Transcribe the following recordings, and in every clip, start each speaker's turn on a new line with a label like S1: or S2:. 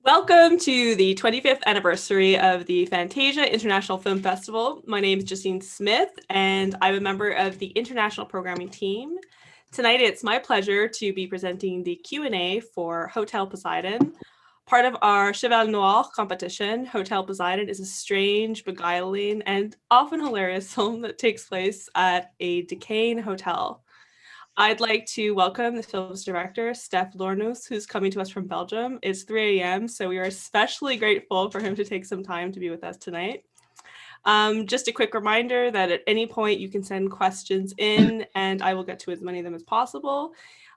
S1: Welcome to the 25th anniversary of the Fantasia International Film Festival. My name is Justine Smith, and I'm a member of the international programming team. Tonight, it's my pleasure to be presenting the Q&A for Hotel Poseidon. Part of our Cheval Noir competition, Hotel Poseidon is a strange, beguiling, and often hilarious film that takes place at a decaying hotel. I'd like to welcome the film's director, Stef Lernous, who's coming to us from Belgium. It's 3 a.m., so we are especially grateful for him to take some time to be with us tonight. Just a quick reminder that at any point you can send questions in, and I will get to as many of them as possible.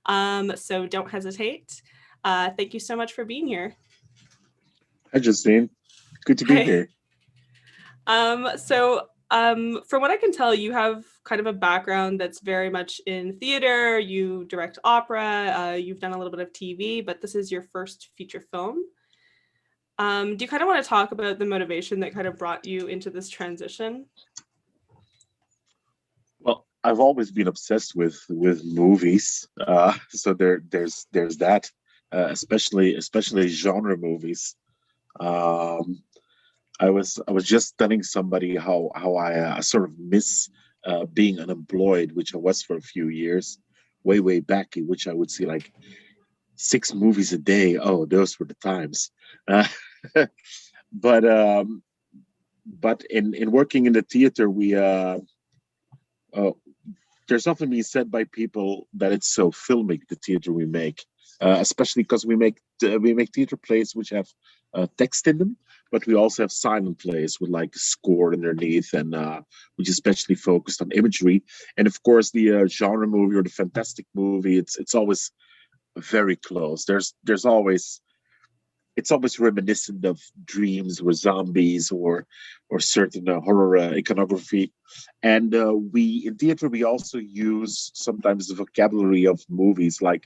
S1: So don't hesitate. Thank you so much for being here.
S2: Hi, Justine. Good to be here.
S1: From what I can tell, you have kind of a background that's very much in theater. You direct opera. You've done a little bit of TV, but this is your first feature film. Do you kind of want to talk about the motivation that kind of brought you into this transition?
S2: Well, I've always been obsessed with movies, so there's that, especially genre movies. Um, I was just telling somebody how I sort of miss being unemployed, which I was for a few years, way back, in which I would see like 6 movies a day. Oh, those were the times. Uh, but in working in the theater, we uh, there's often been said by people that it's so filmic, the theater we make, especially because we make theater plays which have text in them, but we also have silent plays with like a score underneath, and which is especially focused on imagery. And of course, the genre movie or the fantastic movie, it's always very close. There's always it's always reminiscent of dreams or zombies or certain horror iconography. And we in theater we also use sometimes the vocabulary of movies. Like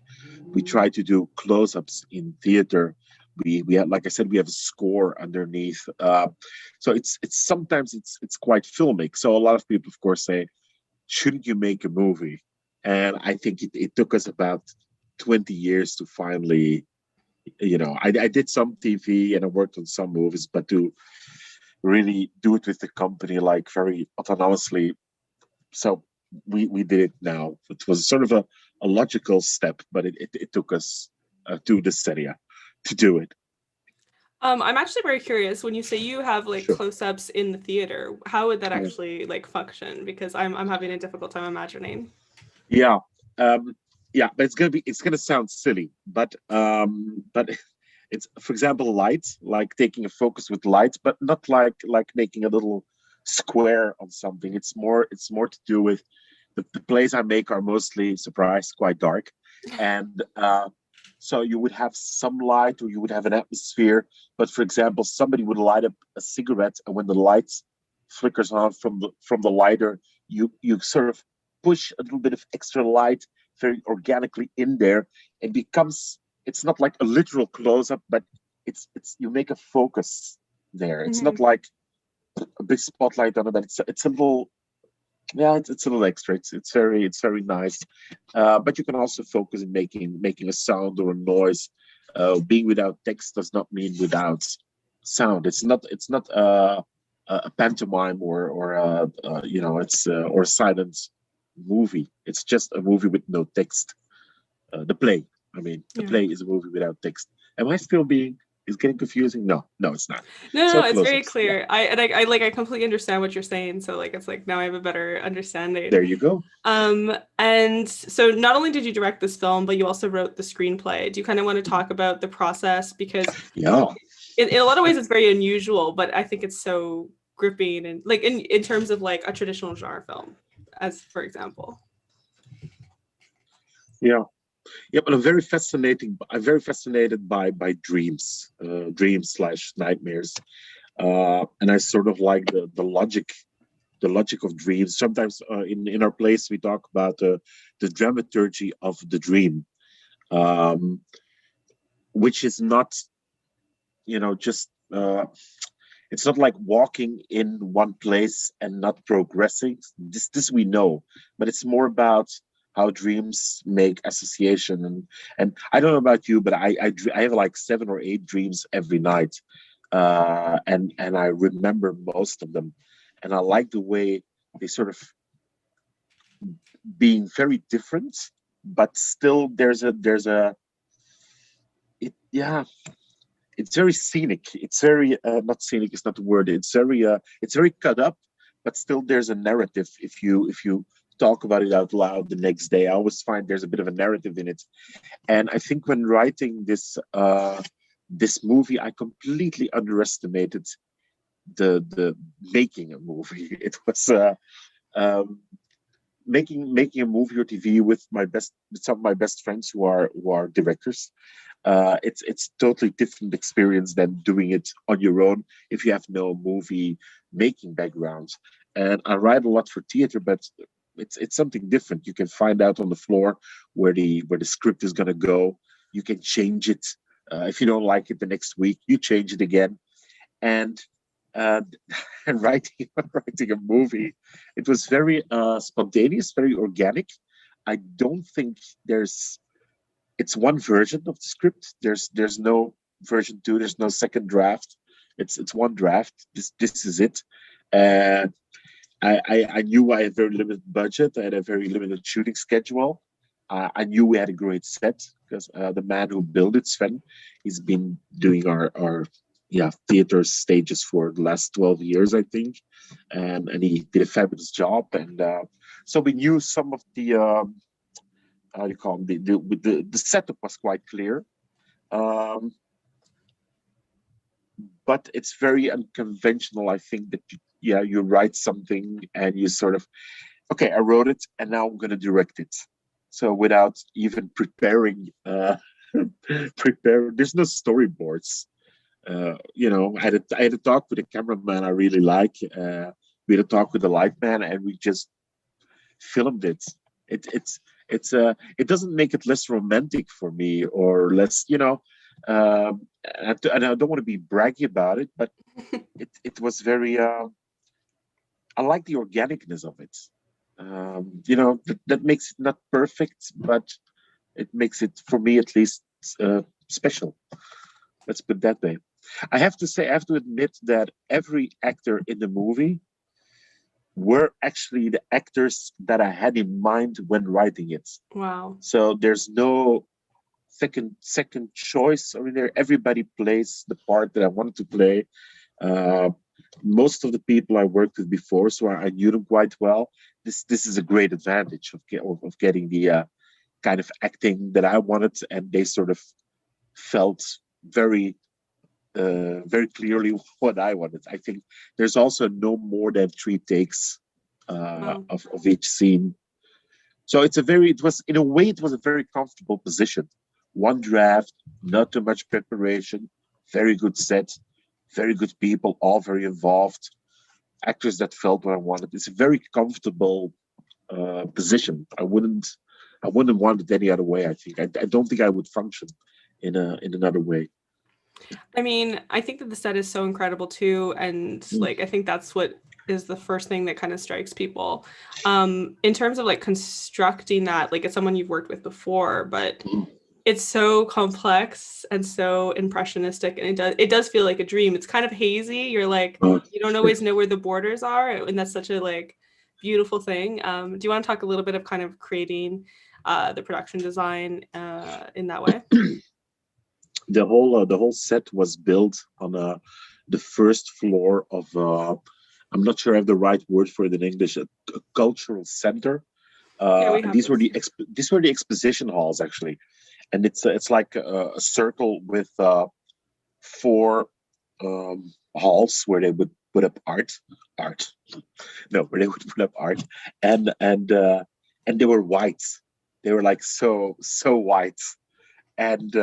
S2: we try to do close-ups in theater. We have, like I said, we have a score underneath. So it's sometimes it's quite filmic. So a lot of people, of course, say, shouldn't you make a movie? And I think it took us about 20 years to finally, I did some TV and I worked on some movies, but to really do it with the company like very autonomously. So we did it now. It was sort of a logical step, but it took us to the Seria to do it.
S1: I'm actually very curious. When you say you have like
S2: Sure.
S1: close-ups in the theater, how would that
S2: Yeah.
S1: actually like function? Because I'm having a difficult time imagining.
S2: Yeah. Um, yeah, but it's gonna sound silly, but it's, for example, lights, like taking a focus with lights, but not like making a little square on something. It's more to do with the plays I make are mostly, surprise, quite dark, and so you would have some light or you would have an atmosphere. But for example, somebody would light up a cigarette, and when the lights flickers on from the lighter, you sort of push a little bit of extra light very organically in there. It becomes, it's not like a literal close up, but it's you make a focus there. It's not
S1: Mhm.
S2: like a big spotlight on it, but it's a little, yeah, it's a little extra. It's very nice. But you can also focus in making a sound or a noise. Being without text does not mean without sound. It's not a pantomime or it's or a silent movie. It's just a movie with no text. The play. I mean, the
S1: Yeah.
S2: play is a movie without text. Am I still being? Is getting confusing? No, no, it's not.
S1: No,
S2: So
S1: it's very
S2: close-ups. Yeah,
S1: clear. I completely understand what you're saying. So like it's like now I have a better understanding.
S2: there you go.
S1: And so not only did you direct this film, but you also wrote the screenplay. Do you kind of want to talk about the process? Because
S2: Yeah.
S1: in a lot of ways it's very unusual, but I think it's so gripping and like in terms of like a traditional genre film, as for example.
S2: Yeah. Yeah, but I'm very fascinated by dreams, dreams slash nightmares, and I sort of like the logic of dreams. Sometimes in our place we talk about the dramaturgy of the dream, um, which is not, just it's not like walking in one place and not progressing. This we know, but it's more about how dreams make association. And I don't know about you, but I have like 7 or 8 dreams every night, and I remember most of them, and I like the way they sort of being very different, but still there's a it yeah it's very scenic. It's very not scenic is not the word. It's very cut up, but still there's a narrative. If you talk about it out loud the next day, I always find there's a bit of a narrative in it. And I think when writing this movie, I completely underestimated the making a movie. It was um, making a movie or TV with some of my best friends who are directors. It's totally different experience than doing it on your own if you have no movie making background. And I write a lot for theater, but it's something different. You can find out on the floor where the script is gonna go. You can change it. If you don't like it the next week, you change it again. And uh, and writing a movie, it was very spontaneous, very organic. I don't think it's one version of the script. There's no version 2. There's no second draft. It's one draft. This is it. And I knew I had very limited budget. I had a very limited shooting schedule. I knew we had a great set because the man who built it, Sven, he's been doing our theater stages for the last 12 years, I think, and he did a fabulous job. And so we knew some of the how do you call them? The setup was quite clear, um, but it's very unconventional. I think that you write something and you sort of, okay, I wrote it and now I'm going to direct it. So without even preparing, there's no storyboards. I had a talk with a cameraman I really like. We had a talk with the light man, and we just filmed it. It it doesn't make it less romantic for me or less, and I don't want to be braggy about it, but it was very. I like the organicness of it. That makes it not perfect, but it makes it, for me at least, special. Let's put it that way. I have to admit that every actor in the movie were actually the actors that I had in mind when writing it.
S1: Wow.
S2: So there's no second choice. I mean, everybody plays the part that I wanted to play. Uh, Most of the people I worked with before, so I knew them quite well. This is a great advantage of getting the kind of acting that I wanted, and they sort of felt very very clearly what I wanted. I think there's also no more than 3 takes
S1: Wow.
S2: of each scene. So it was, in a way, it was a very comfortable position. One draft, not too much preparation, very good set, very good people, all very involved, actors that felt what I wanted. It's a very comfortable position. I wouldn't want it any other way. I think I don't think I would function in another way.
S1: I mean, I think that the set is so incredible too, and like I think that's what is the first thing that kind of strikes people. In terms of like constructing that, like it's someone you've worked with before, but it's so complex and so impressionistic, and it does feel like a dream. It's kind of hazy. You're like you don't always know where the borders are, and that's such a like beautiful thing. Do you want to talk a little bit of kind of creating the production design in that way?
S2: The whole set was built on the first floor of I'm not sure I have the right word for it in English, a cultural center.
S1: Yeah, we
S2: And
S1: have
S2: these were the exposition halls, actually, and it's like a circle with 4 halls where they would put up art. No, where they would put up art, and they were white. They were like so white, and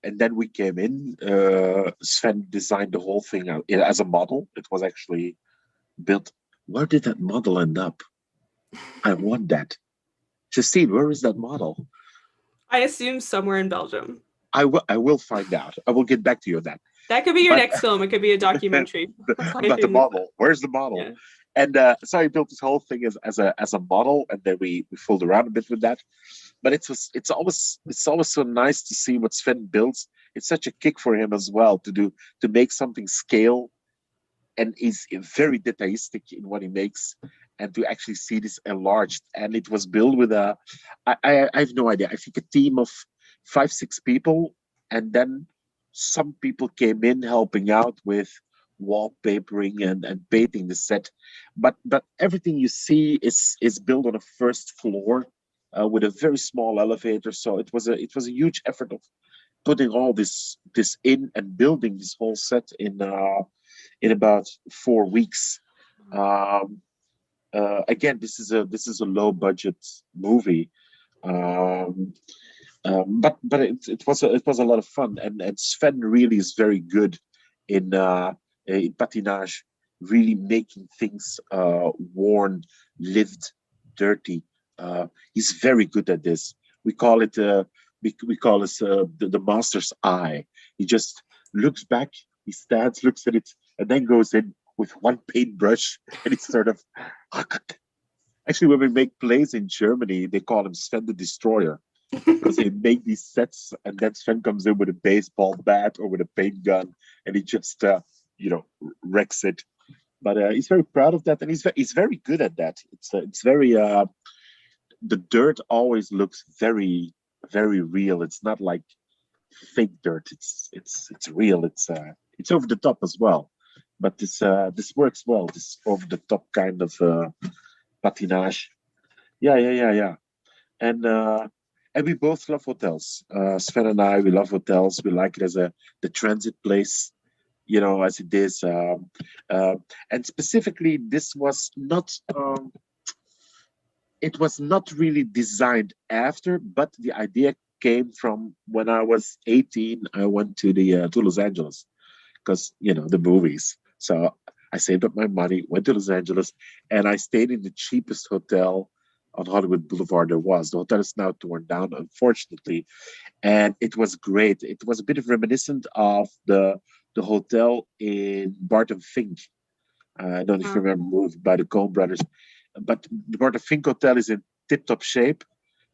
S2: and then we came in. Sven designed the whole thing out as a model. It was actually built. Where did that model end up? I want that. Justine, where is that model?
S1: I assume somewhere in Belgium.
S2: I will find out. I will get back to you on that.
S1: That could be your
S2: But
S1: next film. It could be a documentary.
S2: about the model. Where's the model?
S1: Yeah.
S2: And so I built this whole thing as a model, and then we fooled around a bit with that. But it's always so nice to see what Sven builds. It's such a kick for him as well to make something scale, and is very detailistic in what he makes, and to actually see this enlarged. And it was built with I have no idea. I think a team of 5, 6 people, and then some people came in helping out with wallpapering and painting the set. But everything you see is built on a first floor, with a very small elevator. So it was a huge effort of putting all this in and building this whole set in about 4 weeks. Um, Again, this is a low budget movie, um, but it was a lot of fun, and Sven really is very good in patinage, really making things worn, lived, dirty. He's very good at this. We call it the master's eye. He just looks back, he stands, looks at it, and then goes in with one paintbrush, and it's sort of actually, when we make plays in Germany, they call him Sven the Destroyer, because they make these sets, and then Sven comes in with a baseball bat or with a paint gun, and he just wrecks it. But he's very proud of that, and he's very good at that. It's very the dirt always looks very, very real. It's not like fake dirt. It's real. It's over the top as well. But this works well. This over the top kind of patinage. Yeah, yeah, yeah, yeah. And we both love hotels. Sven and I, we love hotels. We like it as the transit place, as it is. Uh, and specifically, this was not. It was not really designed after, but the idea came from when I was 18. I went to Los Angeles, because the movies. So I saved up my money, went to Los Angeles, and I stayed in the cheapest hotel on Hollywood Boulevard there was. The hotel is now torn down, unfortunately, and it was great. It was a bit of reminiscent of the hotel in Barton Fink. I don't know if you
S1: Wow.
S2: remember, moved by the Coen brothers, but the Barton Fink Hotel is in tip-top shape.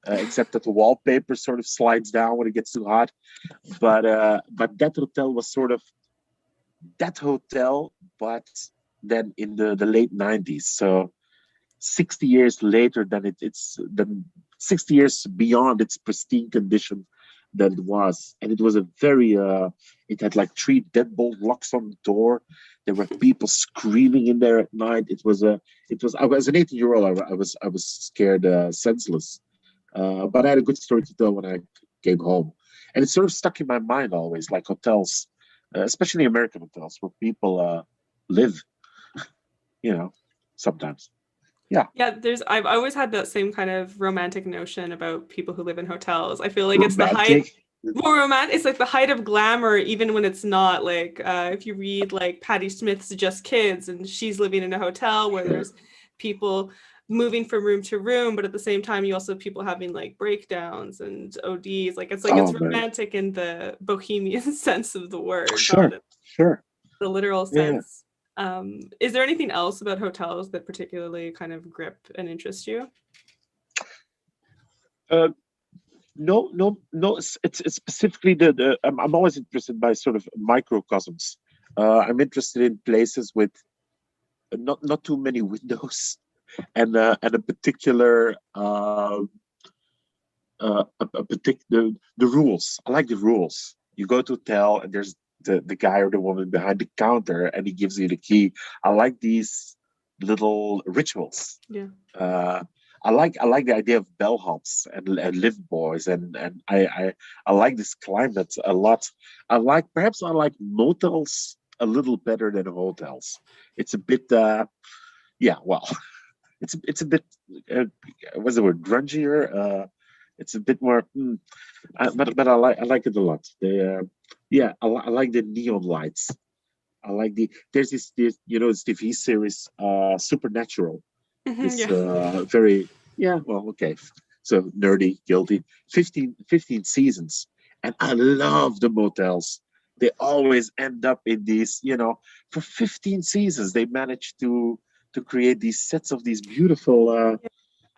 S2: Except that the wallpaper sort of slides down when it gets too hot. But that hotel was sort of that hotel, but then in the late 90s. So 60 years later, then 60 years beyond its pristine condition that it was. And it was a very it had like 3 deadbolt locks on the door. There were people screaming in there at night. It was I was an 18-year-old. I was scared senseless. But I had a good story to tell when I came home. And it sort of stuck in my mind always, like hotels, especially American hotels where people live, sometimes. Yeah.
S1: Yeah, I've always had that same kind of romantic notion about people who live in hotels. I feel like it's the height
S2: Romantic.
S1: more romantic. It's like the height of glamour, even when it's not. Like if you read like Patti Smith's Just Kids, and she's living in a hotel where
S2: Sure.
S1: there's people moving from room to room, but at the same time you also have people having like breakdowns and ODs. Like it's
S2: Oh, man.
S1: romantic in the bohemian sense of the word, not
S2: Sure. Sure.
S1: the literal
S2: Yeah.
S1: sense. Is there anything else about hotels that particularly kind of grip and interest you?
S2: Uh, no, no, no. It's specifically I'm always interested by sort of microcosms. I'm interested in places with not too many windows, and a particular the rules. I like the rules. You go to a hotel, and there's the guy or the woman behind the counter, and he gives you the key. I like these little rituals.
S1: Yeah.
S2: Uh, I like the idea of bellhops and lift boys, and I like this climate a lot. Perhaps I like motels a little better than hotels. It's a bit yeah, well, it's a bit uh, what's the word, grungier. It's a bit more, but I like it a lot. Yeah, I like the neon lights. I like there's this this TV series, Supernatural. This
S1: Yeah.
S2: very, yeah, well, okay, so nerdy, guilty. 15 seasons, and I love the motels. They always end up in these, for 15 seasons they managed to to create these sets of these beautiful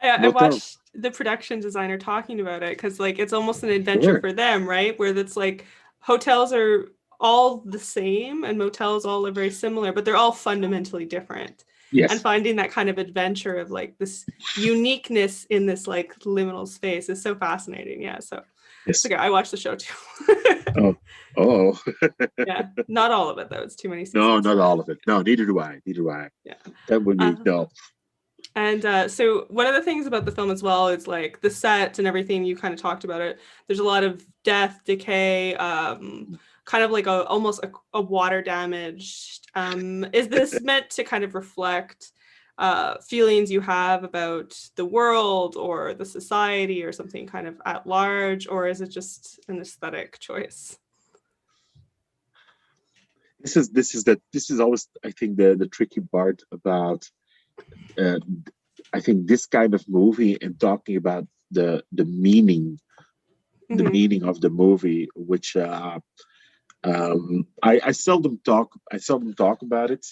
S1: I
S2: motels.
S1: watched the production designer talking about it because like it's almost an adventure for them, right? Where it's like hotels are all the same and motels all are very similar, but they're all fundamentally different.
S2: Yes.
S1: And finding that kind of adventure of like this uniqueness in this like liminal space is so fascinating. Yeah. So
S2: yes.
S1: okay, I watched the show too.
S2: Oh.
S1: Yeah. Not all of it though. It's too many seasons.
S2: No, not all of it. No, neither do I.
S1: Yeah.
S2: That would be no.
S1: And so one of the things about the film as well is like the set and everything, you kind of talked about it. There's a lot of death, decay, kind of like almost a water damaged. Is this meant to kind of reflect feelings you have about the world or the society or something kind of at large, or is it just an aesthetic choice?
S2: This is always, I think, the tricky part about I think this kind of movie and talking about the meaning, the meaning of the movie, which I seldom talk about it.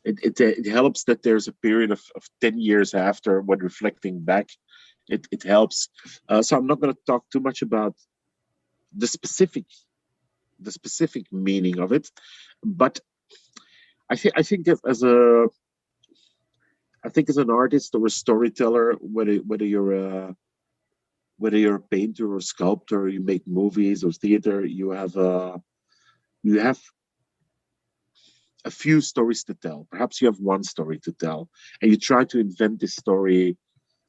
S2: It helps that there's a period of 10 years after when reflecting back. It helps. So I'm not going to talk too much about the specific meaning of it, but I think as an artist or a storyteller, whether you're a painter or sculptor, you make movies or theater, you have a few stories to tell. Perhaps you have one story to tell, and you try to invent this story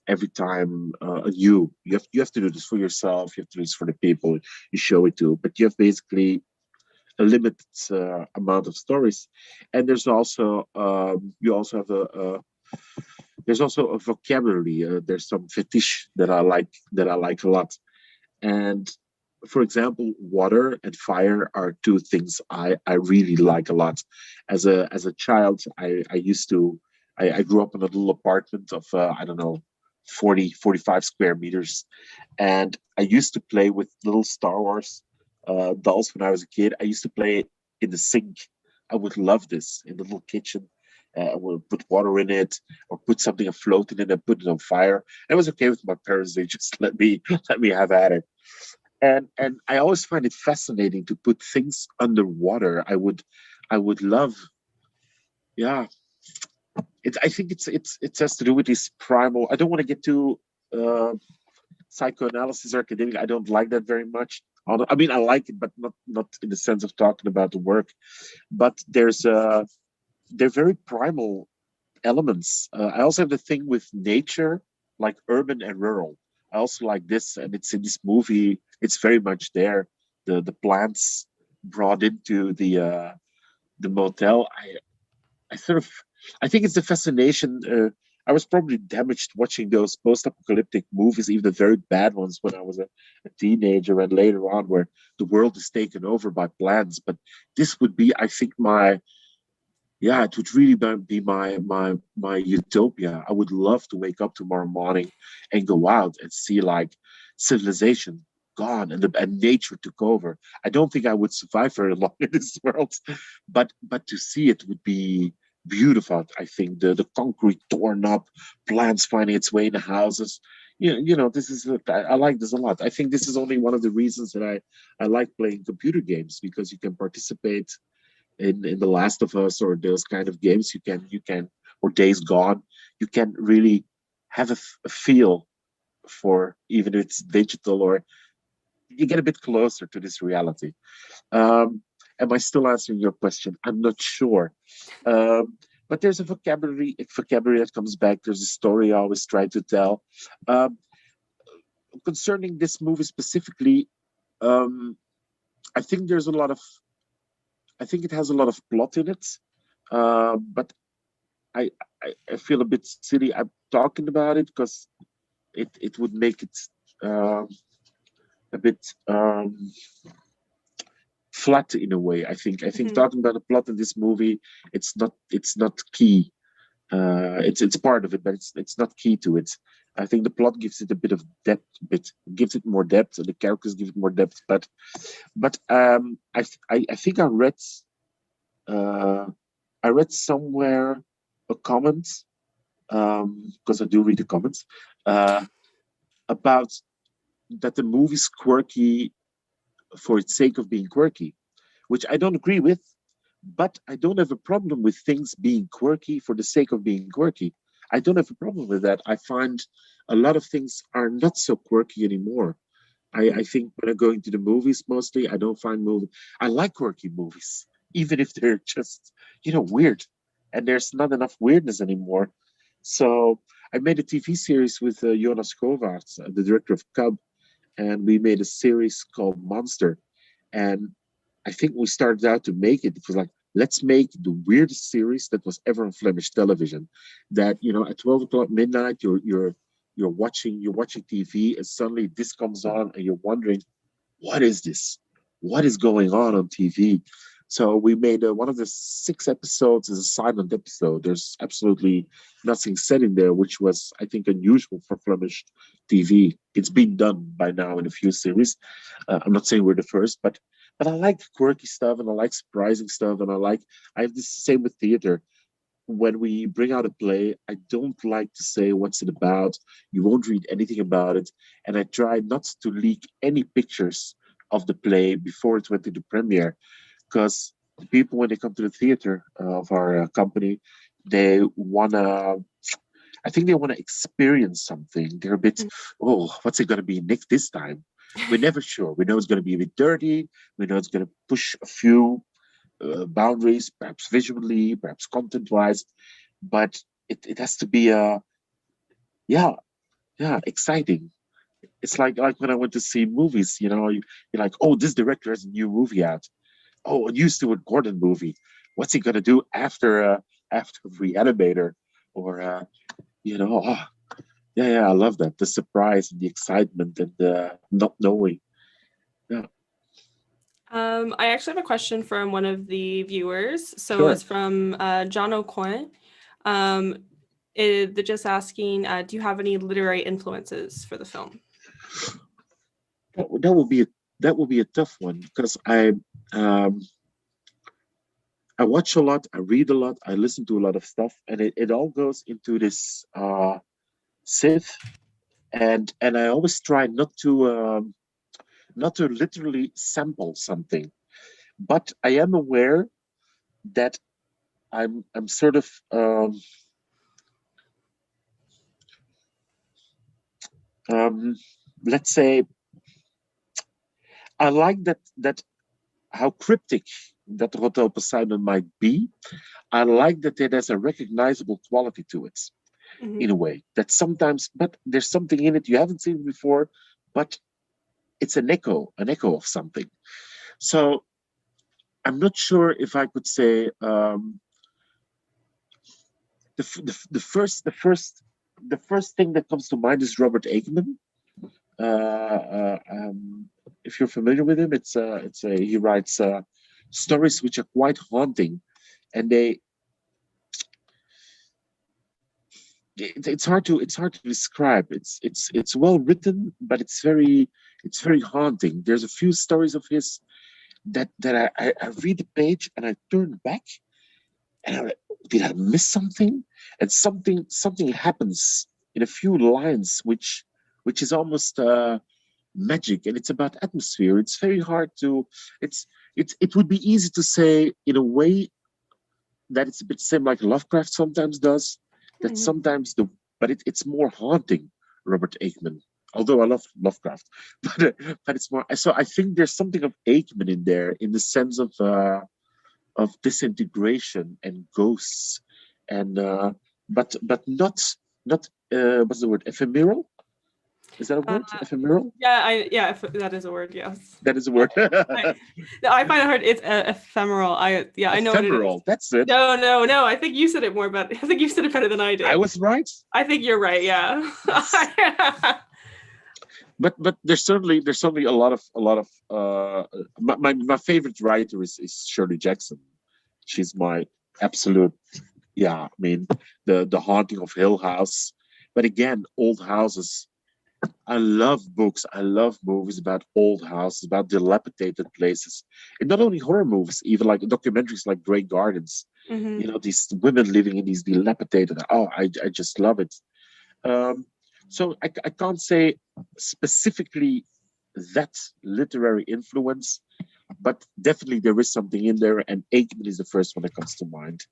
S2: every time anew. You have to do this for yourself. You have to do this for the people you show it to. But you have basically a limited amount of stories, and there's also you also have there's also a vocabulary. There's some fetish that I like a lot, and for example, water and fire are two things I really like a lot. As a child, I grew up in a little apartment of I don't know 45 square meters, and I used to play with little Star Wars dolls when I was a kid. I used to play in the sink. I would love this in the little kitchen. I would put water in it or put something afloat in it and put it on fire. And it was okay with my parents. They just let me have at it. And I always find it fascinating to put things underwater. I would love, yeah. I think it has to do with this primal. I don't want to get too psychoanalysis or academic. I don't like that very much. I mean, I like it, but not in the sense of talking about the work. But they're very primal elements. I also have the thing with nature, like urban and rural. I also like this, and it's in this movie. It's very much there. The plants brought into the motel. I sort of I think it's the fascination. I was probably damaged watching those post-apocalyptic movies, even the very bad ones, when I was a teenager, and later on, where the world is taken over by plants. But this would be, I think, it would really be my utopia. I would love to wake up tomorrow morning and go out and see like civilization gone and nature took over. I don't think I would survive very long in this world, but to see it would be beautiful. I think the concrete torn up, plants finding its way in the houses. This is I like this a lot. I think this is only one of the reasons that I like playing computer games, because you can participate in The Last of Us or those kind of games. You can or Days Gone. You can really have a feel for, even if it's digital, or you get a bit closer to this reality. Am I still answering your question? I'm not sure. But there's a vocabulary that comes back. There's a story I always try to tell. Um, Concerning this movie specifically, um, I think there's a lot of I think it has a lot of plot in it, but I, I feel a bit silly. I'm talking about it because it would make it uh, a bit flat in a way. I think talking about the plot in this movie, it's not key. It's part of it, but it's not key to it. I think the plot gives it a bit of depth, gives it more depth, and the characters give it more depth. But I think uh, I read somewhere a comment, because I do read the comments, about that the movie's quirky for its sake of being quirky, which I don't agree with. But I don't have a problem with things being quirky for the sake of being quirky. I don't have a problem with that. I find a lot of things are not so quirky anymore. I think when I'm going to the movies, mostly, I don't find movies. I like quirky movies, even if they're just, weird. And there's not enough weirdness anymore. So I made a TV series with Jonas Kovacs, the director of Cub, and we made a series called Monster. And I think we started out to make it. It was like, let's make the weirdest series that was ever on Flemish television. That at 12 o'clock midnight, you're watching TV, and suddenly this comes on, and you're wondering, what is this? What is going on TV? So we made one of the 6 episodes is a silent episode. There's absolutely nothing said in there, which was, I think, unusual for Flemish TV. It's been done by now in a few series. I'm not saying we're the first, but I like quirky stuff, and I like surprising stuff, and I have this same with theater. When we bring out a play, I don't like to say what's it about. You won't read anything about it. And I try not to leak any pictures of the play before it went into premiere. Because the people, when they come to the theater of our company, they want to, I think they want to experience something. They're a bit, oh, what's it going to be next this time? We're never sure. We know it's going to be a bit dirty. We know it's going to push a few boundaries, perhaps visually, perhaps content-wise, but it has to be yeah, exciting. It's like when I went to see movies, you're like, oh, this director has a new movie out. Oh, a new Stuart Gordon movie. What's he gonna do after Reanimator? Or oh, yeah, I love that. The surprise and the excitement and the not knowing. Yeah.
S1: I actually have a question from one of the viewers. So
S2: Sure.
S1: it's from John O'Coin. They're just asking, do you have any literary influences for the film?
S2: That will be a tough one, because I watch a lot, I read a lot, I listen to a lot of stuff, and it all goes into this sieve, and I always try not to literally sample something, but I am aware that I'm sort of let's say, I like that how cryptic that Hotel Poseidon might be. I like that it has a recognizable quality to it, in a way. That sometimes, but there's something in it you haven't seen before, but it's an echo of something. So I'm not sure if I could say the first thing that comes to mind is Robert Aikman. If you're familiar with him, he writes stories which are quite haunting, and it's hard to describe. It's well written, but it's very haunting. There's a few stories of his that I read the page and I turn back, and I'm like, did I miss something? And something happens in a few lines which is almost magic, and it's about atmosphere. It's very hard to it would be easy to say in a way that it's a bit same like Lovecraft sometimes does, that sometimes it's more haunting, Robert Aikman. Although I love Lovecraft, but it's more. So I think there's something of Aikman in there, in the sense of disintegration and ghosts, and but not what's the word, ephemeral? Is that a word? Ephemeral?
S1: Yeah, that is a word. Yes,
S2: that is a word.
S1: I find it hard. It's ephemeral. I know what it is.
S2: That's it.
S1: No. I think you said it more, but I think you said it better than I did.
S2: I was right.
S1: I think you're right. Yeah.
S2: But there's certainly a lot of my favorite writer is Shirley Jackson. She's my absolute, yeah. I mean, the Haunting of Hill House, but again, old houses. I love books. I love movies about old houses, about dilapidated places, and not only horror movies, even like documentaries like Grey Gardens. These women living in these dilapidated. Oh, I just love it. So I can't say specifically that literary influence, but definitely there is something in there, and Aikman is the first one that comes to mind.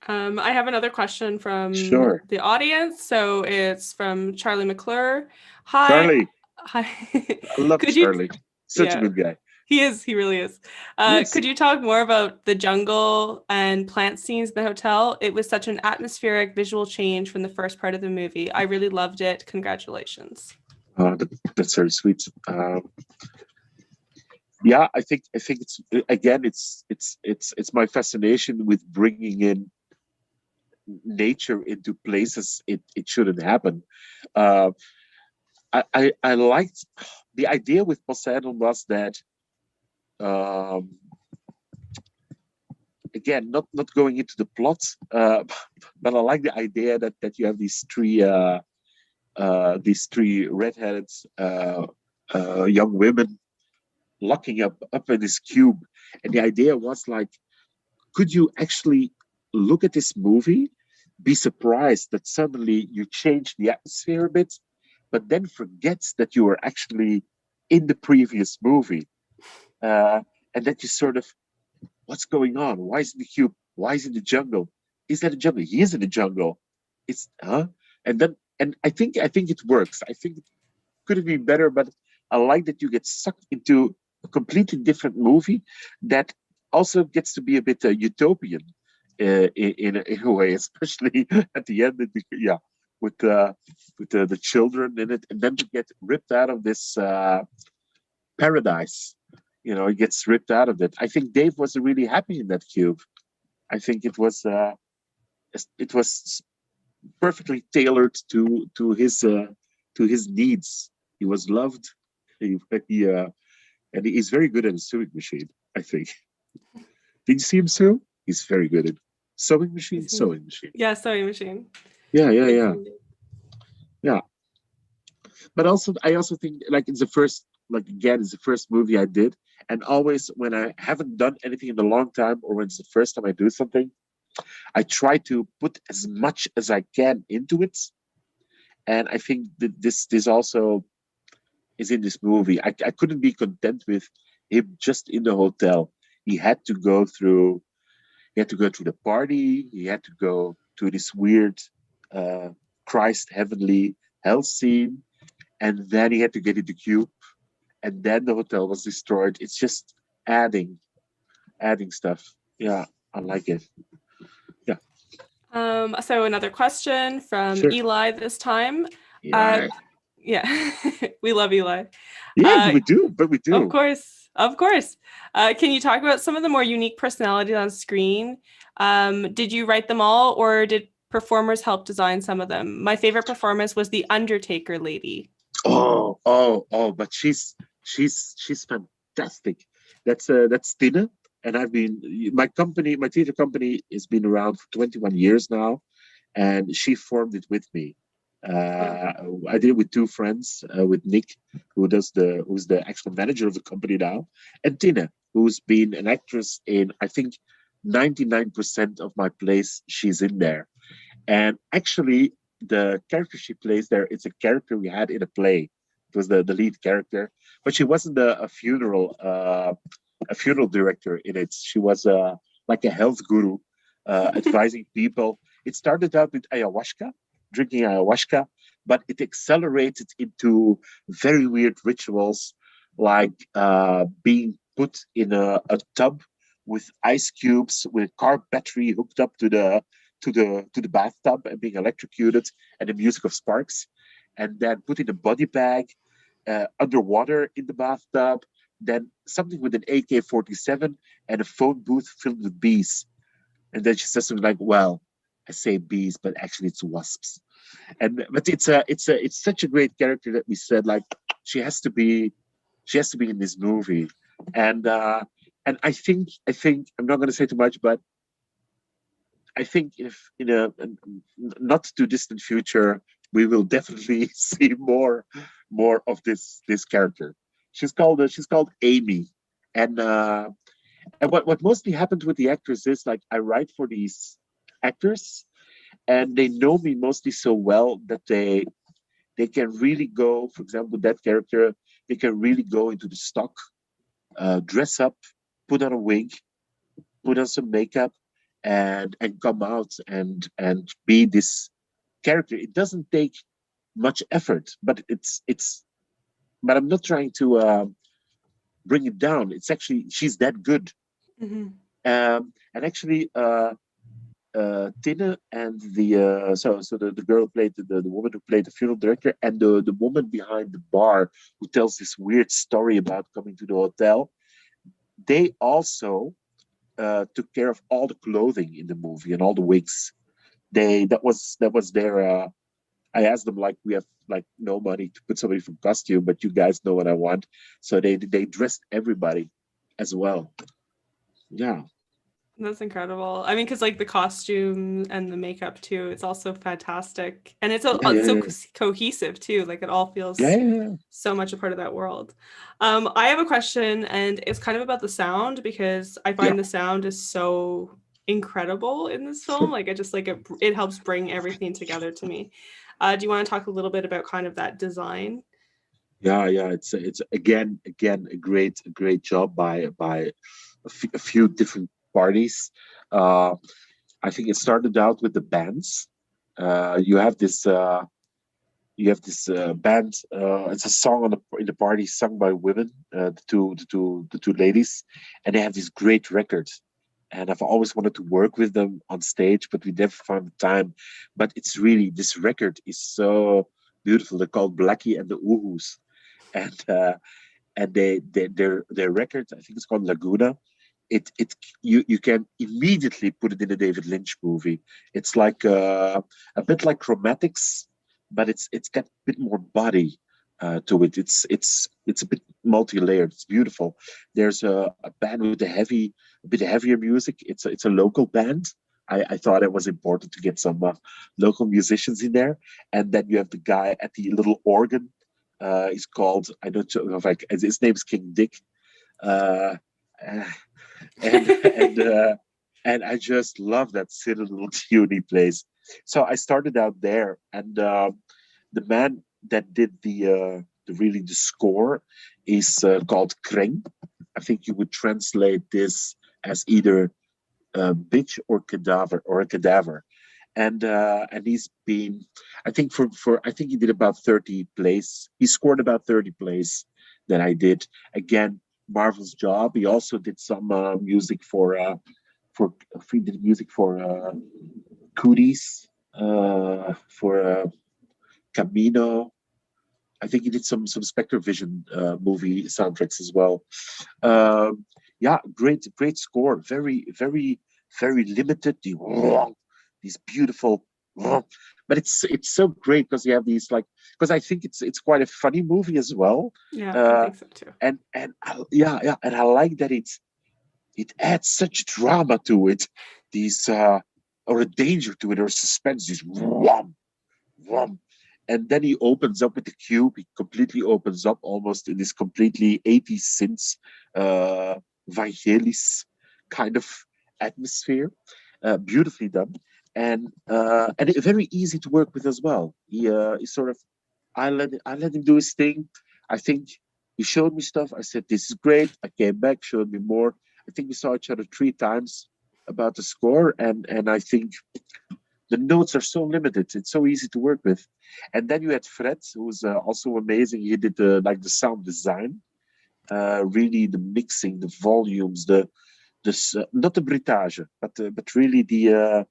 S1: I have another question from
S2: Sure.
S1: the audience. So it's from Charlie McClure. Hi.
S2: Charlie.
S1: Hi.
S2: I love Charlie. Such a
S1: Yeah.
S2: good guy.
S1: He is. He really is.
S2: Yes.
S1: Could you talk more about the jungle and plant scenes in the hotel? It was such an atmospheric visual change from the first part of the movie. I really loved it. Congratulations.
S2: That's very sweet. Yeah, I think it's, again, it's my fascination with bringing in nature into places it shouldn't happen. I liked the idea with Poseidon was that, again, not going into the plot, but I like the idea that you have these three redheaded young women locking up in this cube, and the idea was like, could you actually look at this movie, be surprised that suddenly you change the atmosphere a bit, but then forget that you were actually in the previous movie, and that you sort of, what's going on? Why is it the cube? Why is it the jungle? Is that a jungle? He is in the jungle. It's and I think it works. I think it could have been better, but I like that you get sucked into a completely different movie that also gets to be a bit utopian in a way, especially at the end. With the children in it, and then to get ripped out of this paradise. It gets ripped out of it. I think Dave was really happy in that cube. I think it was perfectly tailored to his needs. He was loved. And he's very good at a sewing machine, I think. Did you see him sew? He's very good at sewing machine.
S1: Yeah, sewing machine.
S2: Yeah. But I also think, like, it's the first movie I did, and always when I haven't done anything in a long time, or when it's the first time I do something, I try to put as much as I can into it. And I think that this also is in this movie. I couldn't be content with him just in the hotel. He had to go through the party. He had to go to this weird Christ heavenly hell scene, and then he had to get into cube, and then the hotel was destroyed. It's just adding stuff. Yeah, I like it. Yeah.
S1: So another question from Eli this time.
S2: Eli.
S1: Yeah, we love Eli.
S2: Yeah, we do.
S1: Of course. Can you talk about some of the more unique personalities on screen? Did you write them all, or did performers help design some of them? My favorite performance was the Undertaker lady.
S2: But she's fantastic. That's Tina, and my theater company has been around for 21 years now, and she formed it with me. I did it with two friends, with Nick, who's the actual manager of the company now, and Tina, who's been an actress in, I think, 99% of my plays. She's in there, and actually, the character she plays there, it's a character we had in a play. It was the lead character, but she wasn't a funeral director in it. She was like a health guru, advising people. It started out with drinking ayahuasca, but it accelerated into very weird rituals, like being put in a tub with ice cubes with a car battery hooked up to the bathtub and being electrocuted, and the music of sparks, and then put in a body bag underwater in the bathtub, then something with an AK-47 and a phone booth filled with bees. And then she says something like, well, I say bees, but actually it's wasps. But it's such a great character that we said, like, she has to be in this movie. And I think I'm not going to say too much, but I think if in a not too distant future, we will definitely see more of this character. She's called Amy, and And what mostly happened with the actors is like I write for these actors, and they know me mostly so well that they can really go, for example, with that character, they can really go into the stock, dress up, put on a wig, put on some makeup, and come out and be this character. It doesn't take much effort, but it's. But I'm not trying to bring it down. It's actually she's that good.
S1: Mm-hmm.
S2: And actually, Tina and the girl who played the woman who played the funeral director and the woman behind the bar who tells this weird story about coming to the hotel. They also took care of all the clothing in the movie and all the wigs. That was their. I asked them like we have like no money to put somebody from costume, but you guys know what I want, so they dressed everybody as well. Yeah,
S1: That's incredible. I mean, because like the costume and the makeup too, it's also fantastic, and
S2: yeah,
S1: it's
S2: yeah,
S1: so
S2: yeah,
S1: cohesive too. Like it all
S2: yeah,
S1: feels
S2: yeah, yeah.
S1: so much a part of that world. I have a question, and it's kind of about the sound because I
S2: Yeah.
S1: find the sound is so incredible in this film. Like I just like it helps bring everything together to me. Do you want to talk a little bit about kind of that design?
S2: Yeah, yeah, it's again a great job by a few different parties. Uh, I think it started out with the bands. You have this band. It's a song in the party sung by women, the two ladies, and they have this great record. And I've always wanted to work with them on stage, but we never found the time. But it's really this record is so beautiful. They're called Blackie and the Oohoos, and their record, I think it's called Laguna. It you can immediately put it in a David Lynch movie. It's like a bit like Chromatics, but it's got a bit more body to it. It's a bit multi-layered. It's beautiful. There's a band with a bit heavier music. It's a local band. I thought it was important to get some local musicians in there, and then you have the guy at the little organ. He's called I don't know if I his name's King Dick. Uh, uh, and and I just love that silly little tune he plays. So I started out there, and the man that did the score is called Kreng. I think you would translate this as either bitch or cadaver or a cadaver. And he's been, I think for I think he did about 30 plays. He scored about 30 plays that I did. Again, marvelous job. He also did some music for he did music for Cooties, for Camino. I think he did some Spectre Vision movie soundtracks as well. Yeah, great score. Very limited. These beautiful, but it's so great because you have these like because I think it's quite a funny movie as well.
S1: Yeah, I
S2: Uh,
S1: think so too.
S2: yeah, and I like that it adds such drama to it. These or a danger to it or suspense. These wham. And then he opens up with the cube. He completely opens up almost in this completely 80s synths, Vangelis kind of atmosphere. Beautifully done. And very easy to work with as well. He sort of I let him do his thing. I think he showed me stuff. I said, "This is great." I came back, showed me more. I think we saw each other 3 times about the score, and I think the notes are so limited. It's so easy to work with. And then you had Fred, who's also amazing. He did like the sound design, really the mixing, the volumes, not the bridage, but really the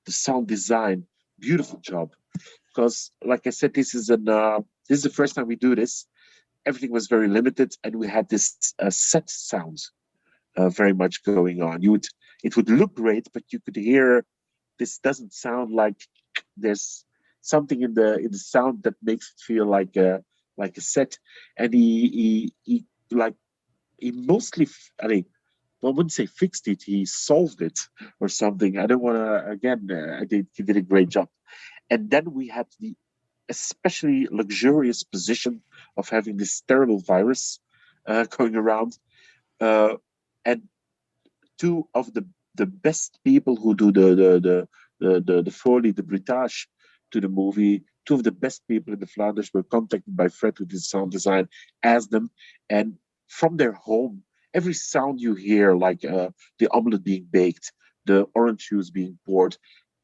S2: sound design. Beautiful job. Because, like I said, this is the first time we do this. Everything was very limited, and we had this set sound very much going on. It would look great, but you could hear this doesn't sound like there's something in the sound that makes it feel like a set. And he like he mostly I mean I wouldn't say fixed it, he solved it or something. I don't want to again he did a great job. And then we had the especially luxurious position of having this terrible virus going around, uh, and two of the best people who do the Foley, the Britage to the movie. Two of the best people in the Flanders were contacted by Fred with his sound design, asked them, and from their home, every sound you hear, like the omelet being baked, the orange juice being poured,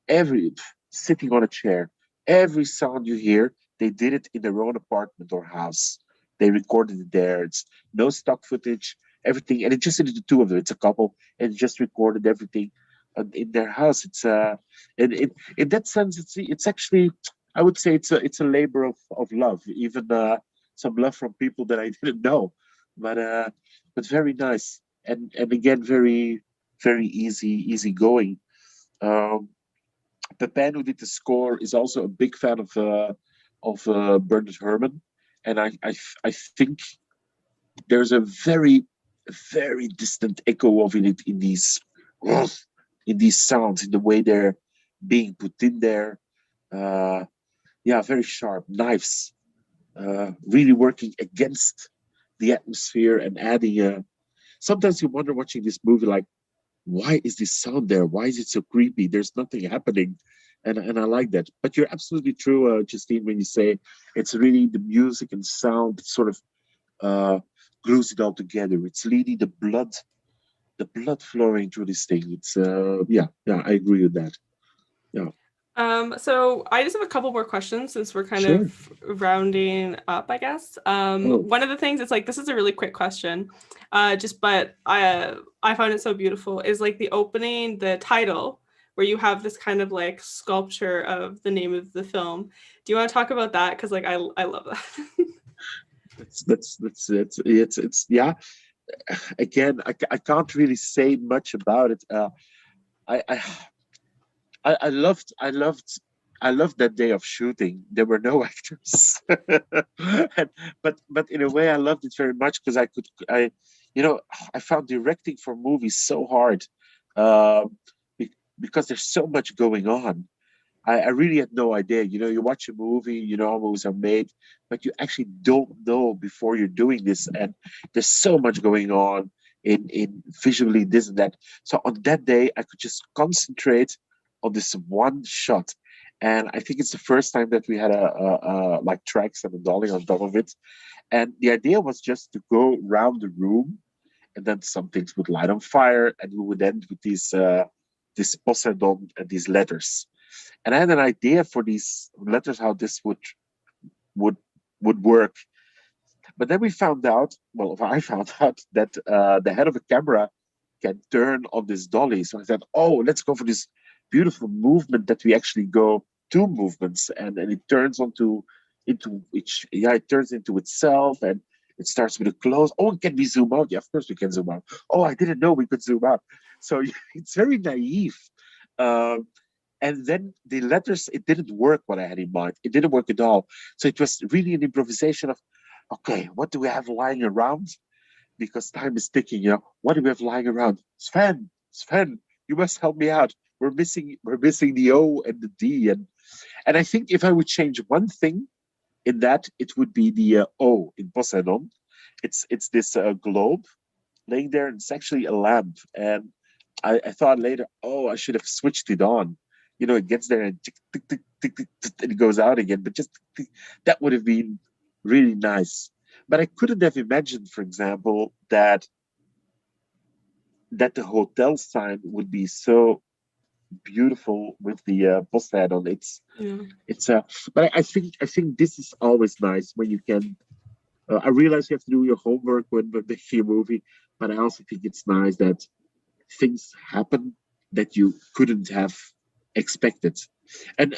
S2: every sitting on a chair, every sound you hear, they did it in their own apartment or house. They recorded it there. It's no stock footage, everything, and it just did the two of them. It's a couple, and just recorded everything in their house. It's and in that sense, it's actually, I would say it's a labor of love, even some love from people that I didn't know, but very nice, and again very easy going. Um, Pepin, who did the score, is also a big fan of Bernard Herrmann, and I think there's a very distant echo of it in these sounds, in the way they're being put in there. Uh, yeah, very sharp knives, really working against the atmosphere and adding. Sometimes you wonder watching this movie, like, why is this sound there? Why is it so creepy? There's nothing happening. And I like that. But you're absolutely true, Justine, when you say it's really the music and sound that sort of uh, glues it all together. It's really the blood flowing through this thing. It's yeah, I agree with that. Yeah,
S1: So I just have a couple more questions since we're kind
S2: sure.
S1: of rounding up, I guess.
S2: Oh,
S1: One of the things, it's like, this is a really quick question, but I found it so beautiful, is like the opening, the title, where you have this kind of like sculpture of the name of the film. Do you want to talk about that? Because like I love that.
S2: it's yeah. Again, I can't really say much about it. I, I I loved that day of shooting. There were no actors, and, but in a way I loved it very much because you know, I found directing for movies so hard, um, because there's so much going on. I really had no idea. You know, you watch a movie, you know how movies are made, but you actually don't know before you're doing this. And there's so much going on in visually this and that. So on that day, I could just concentrate on this one shot. And I think it's the first time that we had a like tracks and a dolly on top of it. And the idea was just to go around the room, and then some things would light on fire, and we would end with these this Poseidon and these letters. And I had an idea for these letters how this would would work. But then we found out, well, I found out that the head of a camera can turn on this dolly. So I said, oh, let's go for this beautiful movement that we actually go two movements, and it turns into which, yeah, it turns into itself, and it starts with a close. Oh, can we zoom out? Yeah, of course we can zoom out. Oh, I didn't know we could zoom out. So it's very naive. Um, and then the letters, it didn't work what I had in mind. It didn't work at all. So it was really an improvisation of, okay, what do we have lying around? Because time is ticking, you know. What do we have lying around? Sven, you must help me out. We're missing the O and the D. And I think if I would change one thing in that, it would be the O in Poseidon. It's this globe laying there, and it's actually a lamp. And I thought later, oh, I should have switched it on. You know, it gets there and tick, tick, tick, tick, tick, tick, and it goes out again. But just tick, that would have been really nice. But I couldn't have imagined, for example, that the hotel sign would be so beautiful with the Poseidon.
S1: Yeah.
S2: It's but I think this is always nice when you can. I realize you have to do your homework when making a movie, but I also think it's nice that things happen that you couldn't have expected. And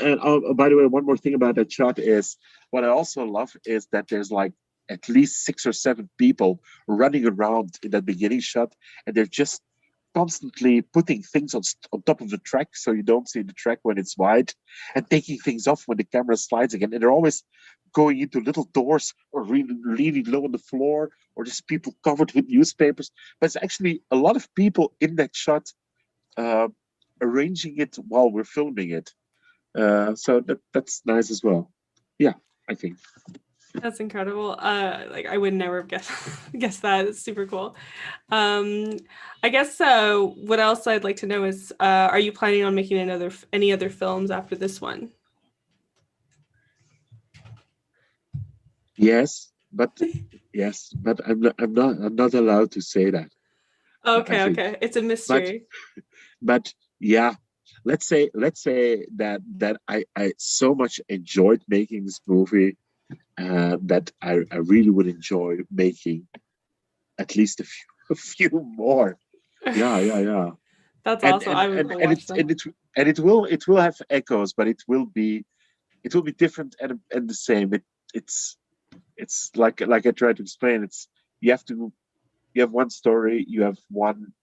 S2: by the way, one more thing about that shot is what I also love is that there's like at least 6 or 7 people running around in that beginning shot, and they're just constantly putting things on top of the track so you don't see the track when it's wide, and taking things off when the camera slides again. And they're always going into little doors or really, really low on the floor, or just people covered with newspapers. But it's actually a lot of people in that shot, uh, arranging it while we're filming it. So that's nice as well. Yeah, I think.
S1: That's incredible. Like I would never have guessed that. It's super cool. I guess what else I'd like to know is, are you planning on making any other films after this one?
S2: Yes, but I'm not allowed to say that. I
S1: Okay,
S2: think,
S1: okay. It's a
S2: but
S1: mystery.
S2: yeah, let's say that I so much enjoyed making this movie, that I really would enjoy making at least a few a few more. Yeah.
S1: That's
S2: And
S1: awesome.
S2: and
S1: I would
S2: and
S1: go
S2: and
S1: watch
S2: it
S1: them.
S2: and it and it will have echoes, but it will be different and the same. It's like I tried to explain. It's you have to you have one story, you have one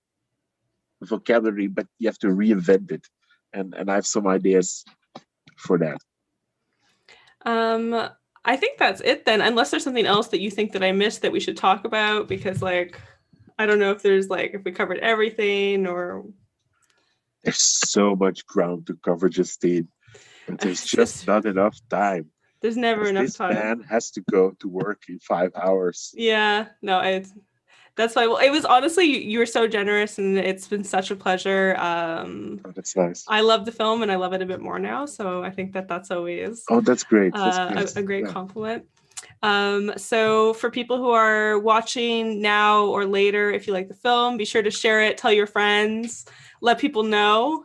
S2: vocabulary, but you have to reinvent it. And I have some ideas for that.
S1: Um, I think that's it then, unless there's something else that you think that I missed that we should talk about, because like I don't know if there's like if we covered everything or
S2: There's so much ground to cover, Justine, but there's
S1: it's
S2: just
S1: just
S2: not enough time
S1: there's never
S2: because
S1: enough
S2: this
S1: time.
S2: man has to go to work in 5 hours.
S1: Yeah, no, that's why. Well, it was honestly you were so generous, and it's been such a pleasure.
S2: Oh, that's nice.
S1: I love the film, and I love it a bit more now. So I think that that's always
S2: Oh, that's great. That's great.
S1: a great
S2: Yeah.
S1: compliment. So for people who are watching now or later, if you like the film, be sure to share it, tell your friends, let people know.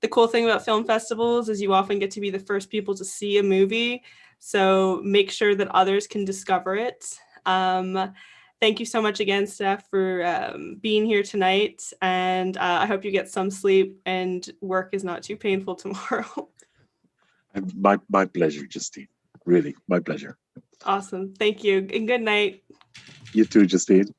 S1: The cool thing about film festivals is you often get to be the first people to see a movie. So make sure that others can discover it. Thank you so much again, Stef, for being here tonight. And I hope you get some sleep and work is not too painful tomorrow.
S2: And my pleasure, Justine. Really, my pleasure.
S1: Awesome. Thank you. And good night.
S2: You too, Justine.